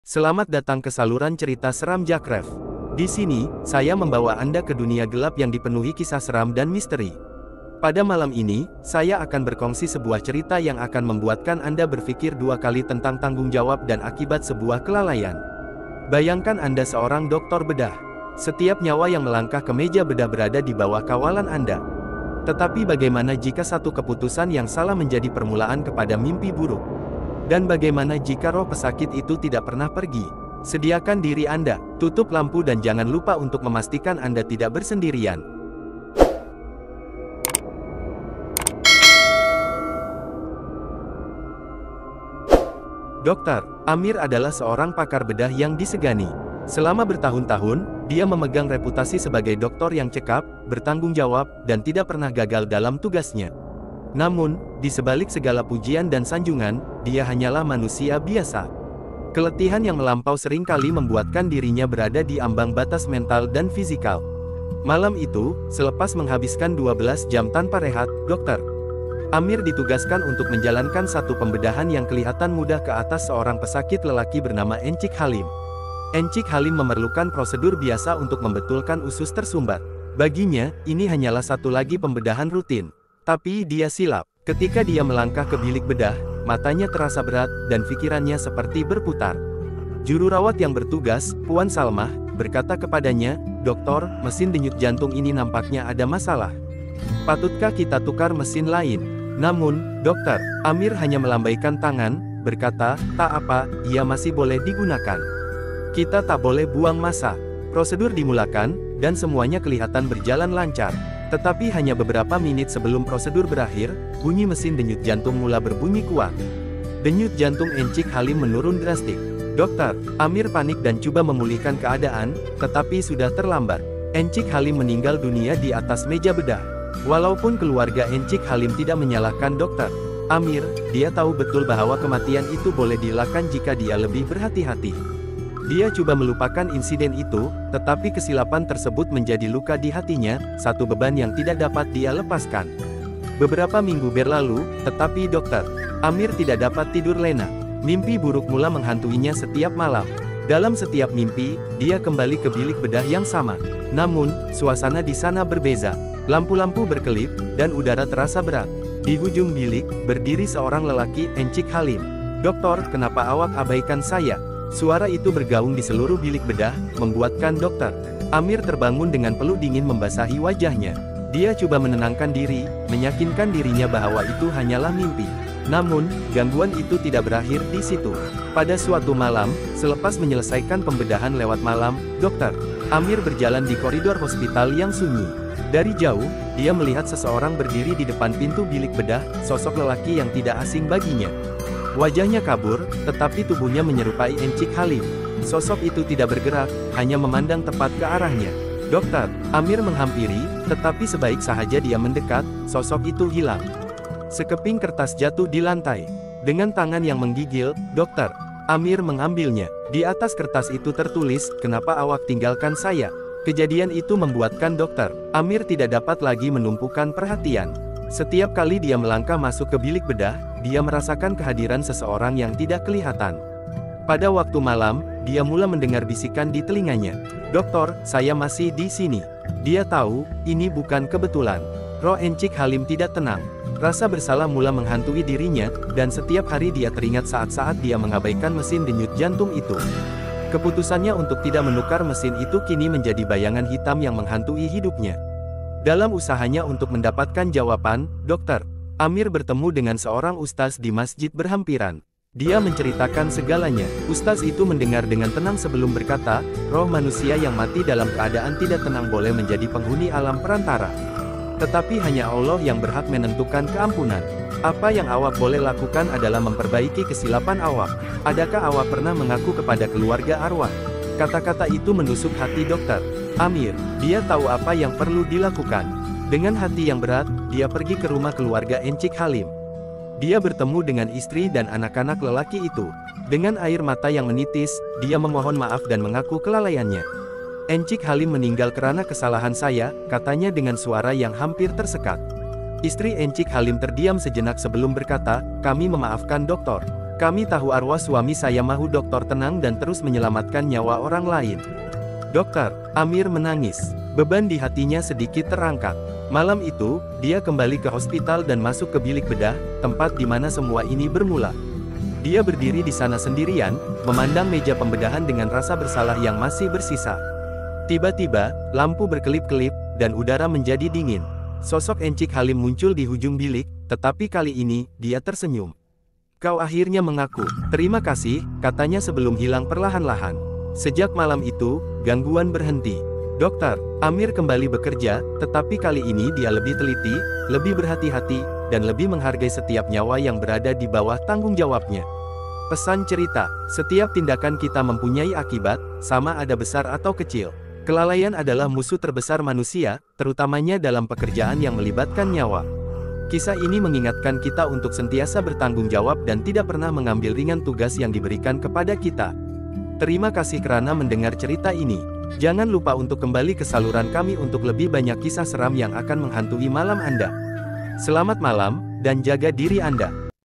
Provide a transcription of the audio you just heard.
Selamat datang ke saluran cerita seram Jakref. Di sini, saya membawa Anda ke dunia gelap yang dipenuhi kisah seram dan misteri. Pada malam ini, saya akan berkongsi sebuah cerita yang akan membuatkan Anda berpikir dua kali tentang tanggung jawab dan akibat sebuah kelalaian. Bayangkan Anda seorang dokter bedah. Setiap nyawa yang melangkah ke meja bedah berada di bawah kawalan Anda. Tetapi bagaimana jika satu keputusan yang salah menjadi permulaan kepada mimpi buruk? Dan bagaimana jika roh pesakit itu tidak pernah pergi? Sediakan diri Anda, tutup lampu dan jangan lupa untuk memastikan Anda tidak bersendirian. Dokter Amir adalah seorang pakar bedah yang disegani. Selama bertahun-tahun, dia memegang reputasi sebagai dokter yang cekap, bertanggung jawab, dan tidak pernah gagal dalam tugasnya. Namun, di sebalik segala pujian dan sanjungan, dia hanyalah manusia biasa. Keletihan yang melampau seringkali membuatkan dirinya berada di ambang batas mental dan fisikal. Malam itu, selepas menghabiskan 12 jam tanpa rehat, Dr. Amir ditugaskan untuk menjalankan satu pembedahan yang kelihatan mudah ke atas seorang pesakit lelaki bernama Encik Halim. Encik Halim memerlukan prosedur biasa untuk membetulkan usus tersumbat. Baginya, ini hanyalah satu lagi pembedahan rutin. Tapi dia silap. Ketika dia melangkah ke bilik bedah, matanya terasa berat, dan pikirannya seperti berputar. Juru rawat yang bertugas, Puan Salmah, berkata kepadanya, "Dokter, mesin denyut jantung ini nampaknya ada masalah. Patutkah kita tukar mesin lain?" Namun, Dokter Amir hanya melambaikan tangan, berkata, "Tak apa, ia masih boleh digunakan. Kita tak boleh buang masa." Prosedur dimulakan, dan semuanya kelihatan berjalan lancar. Tetapi hanya beberapa menit sebelum prosedur berakhir, bunyi mesin denyut jantung mula berbunyi kuat. Denyut jantung Encik Halim menurun drastis. Dokter Amir panik dan coba memulihkan keadaan, tetapi sudah terlambat. Encik Halim meninggal dunia di atas meja bedah. Walaupun keluarga Encik Halim tidak menyalahkan Dokter Amir, dia tahu betul bahwa kematian itu boleh dielakkan jika dia lebih berhati-hati. Dia coba melupakan insiden itu, tetapi kesilapan tersebut menjadi luka di hatinya, satu beban yang tidak dapat dia lepaskan. Beberapa minggu berlalu, tetapi Dokter Amir tidak dapat tidur lena. Mimpi buruk mula menghantuinya setiap malam. Dalam setiap mimpi, dia kembali ke bilik bedah yang sama. Namun, suasana di sana berbeza. Lampu-lampu berkelip, dan udara terasa berat. Di ujung bilik, berdiri seorang lelaki, Encik Halim. "Dokter, kenapa awak abaikan saya?" Suara itu bergaung di seluruh bilik bedah, membuatkan Dokter Amir terbangun dengan peluk dingin membasahi wajahnya. Dia coba menenangkan diri, meyakinkan dirinya bahwa itu hanyalah mimpi. Namun, gangguan itu tidak berakhir di situ. Pada suatu malam, selepas menyelesaikan pembedahan lewat malam, Dokter Amir berjalan di koridor hospital yang sunyi. Dari jauh, dia melihat seseorang berdiri di depan pintu bilik bedah, sosok lelaki yang tidak asing baginya. Wajahnya kabur, tetapi tubuhnya menyerupai Encik Halim. Sosok itu tidak bergerak, hanya memandang tepat ke arahnya. Dokter Amir menghampiri, tetapi sebaik sahaja dia mendekat, sosok itu hilang. Sekeping kertas jatuh di lantai. Dengan tangan yang menggigil, Dokter Amir mengambilnya. Di atas kertas itu tertulis, "Kenapa awak tinggalkan saya?" Kejadian itu membuatkan Dokter Amir tidak dapat lagi menumpukan perhatian. Setiap kali dia melangkah masuk ke bilik bedah, dia merasakan kehadiran seseorang yang tidak kelihatan. Pada waktu malam, dia mula mendengar bisikan di telinganya. "Dokter, saya masih di sini." Dia tahu, ini bukan kebetulan. Roh Encik Halim tidak tenang. Rasa bersalah mula menghantui dirinya, dan setiap hari dia teringat saat-saat dia mengabaikan mesin denyut jantung itu. Keputusannya untuk tidak menukar mesin itu kini menjadi bayangan hitam yang menghantui hidupnya. Dalam usahanya untuk mendapatkan jawaban, Dokter Amir bertemu dengan seorang ustaz di masjid berhampiran. Dia menceritakan segalanya. Ustaz itu mendengar dengan tenang sebelum berkata, "Roh manusia yang mati dalam keadaan tidak tenang boleh menjadi penghuni alam perantara. Tetapi hanya Allah yang berhak menentukan keampunan. Apa yang awak boleh lakukan adalah memperbaiki kesilapan awak. Adakah awak pernah mengaku kepada keluarga arwah?" Kata-kata itu menusuk hati Dokter Amir. Dia tahu apa yang perlu dilakukan. Dengan hati yang berat, dia pergi ke rumah keluarga Encik Halim. Dia bertemu dengan istri dan anak-anak lelaki itu. Dengan air mata yang menitis, dia memohon maaf dan mengaku kelalaiannya. "Encik Halim meninggal karena kesalahan saya," katanya dengan suara yang hampir tersekat. Istri Encik Halim terdiam sejenak sebelum berkata, "Kami memaafkan Dokter." Kami tahu arwah suami saya mahu dokter tenang dan terus menyelamatkan nyawa orang lain. Dokter, Amir menangis. Beban di hatinya sedikit terangkat. Malam itu, dia kembali ke hospital dan masuk ke bilik bedah, tempat di mana semua ini bermula. Dia berdiri di sana sendirian, memandang meja pembedahan dengan rasa bersalah yang masih bersisa. Tiba-tiba, lampu berkelip-kelip, dan udara menjadi dingin. Sosok Encik Halim muncul di ujung bilik, tetapi kali ini, dia tersenyum. Kau akhirnya mengaku. Terima kasih, katanya sebelum hilang perlahan-lahan. Sejak malam itu, gangguan berhenti. Dokter, Amir kembali bekerja, tetapi kali ini dia lebih teliti, lebih berhati-hati, dan lebih menghargai setiap nyawa yang berada di bawah tanggung jawabnya. Pesan cerita, setiap tindakan kita mempunyai akibat, sama ada besar atau kecil. Kelalaian adalah musuh terbesar manusia, terutamanya dalam pekerjaan yang melibatkan nyawa. Kisah ini mengingatkan kita untuk sentiasa bertanggung jawab dan tidak pernah mengambil ringan tugas yang diberikan kepada kita. Terima kasih karena mendengar cerita ini. Jangan lupa untuk kembali ke saluran kami untuk lebih banyak kisah seram yang akan menghantui malam Anda. Selamat malam, dan jaga diri Anda.